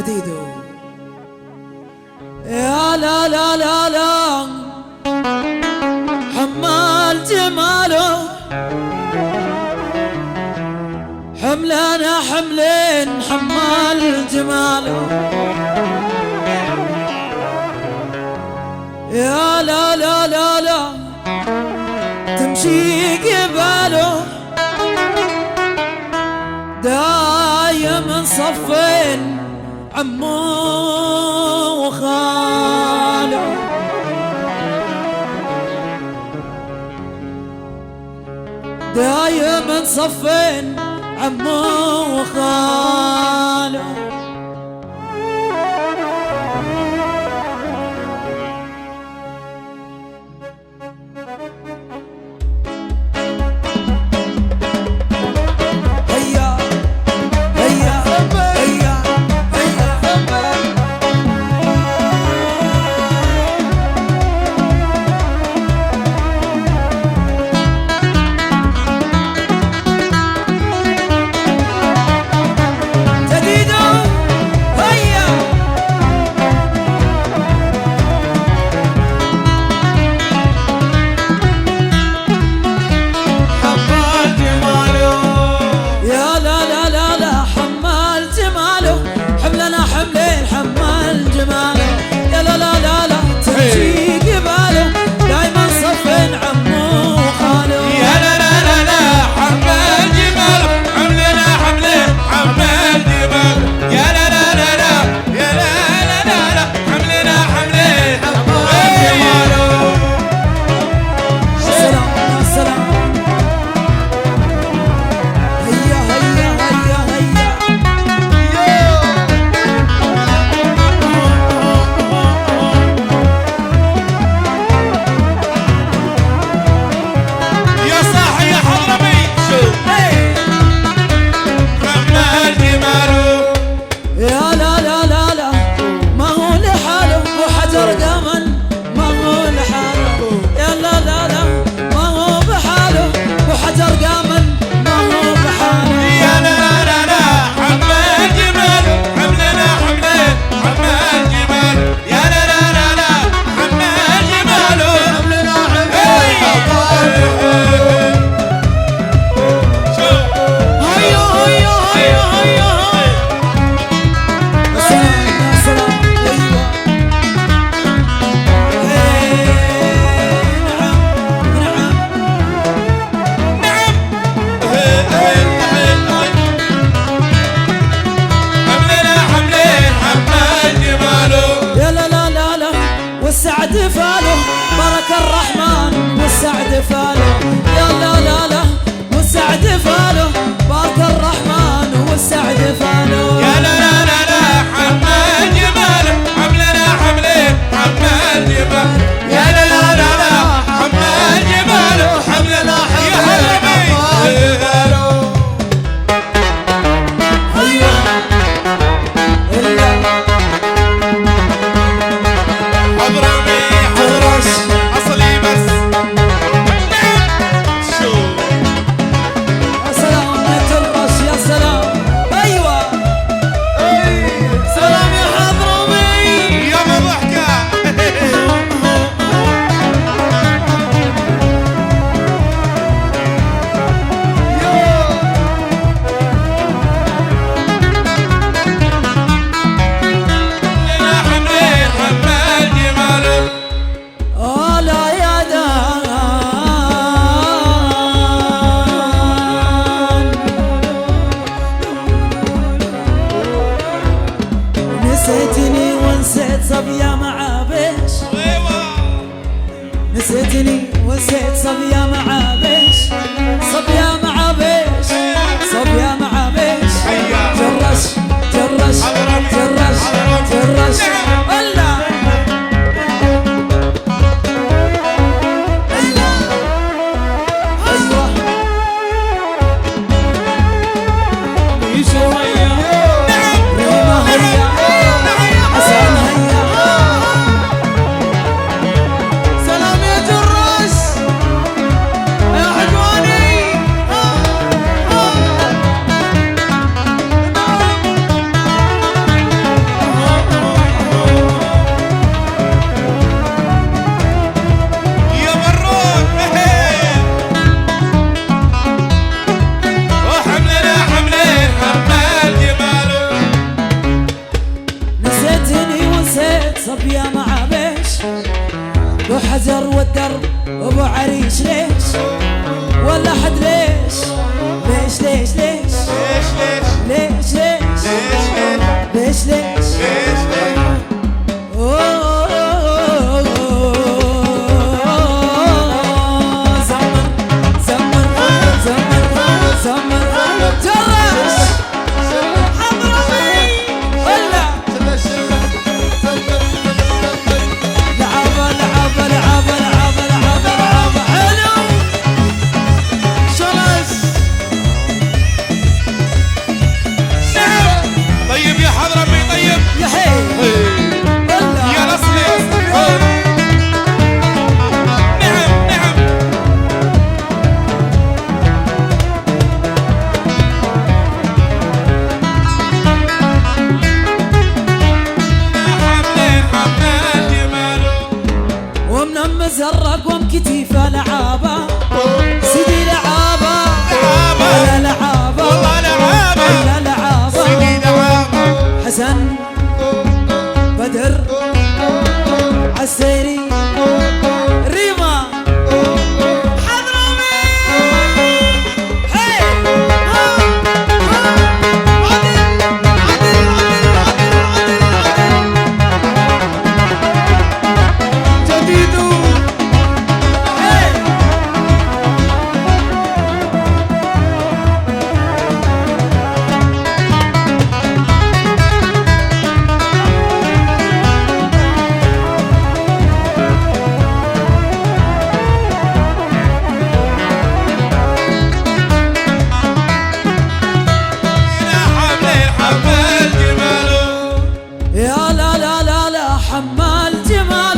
جديده يا لا لا لا لا حمال جماله حملنا حملين حمال جماله يا لا لا لا لا تمشي قباله دايم صفين عمو وخاله دايم صفين عمو وخاله والسعد فاله بارك الرحمن والسعد فاله يا لا لا لا والسعد فاله بارك الرحمن والسعد فاله يا لا لا لا لا حمال جماله حملنا حملين حمال جماله يا لا لا لا لا حمال جماله حملنا حملين حمال جماله نسيتني ونسيت صبيا مع بيش نسيتني ونسيت صبيا مع بيش صبيا مع بيش صبيا مع بيش جرش جرش جرش جرش ولا سلام يا جرش يا حجواني الحجر والدرب ابو عريش ليش ولا حد ليش ليش ليش ليش ليش ليش ليش ليش ليش زرق ومكتيفه لعابه سيدي لعابه ولا لعابه ولا لعابه حسن بدر عسيري ريما حضرمي حمال جمال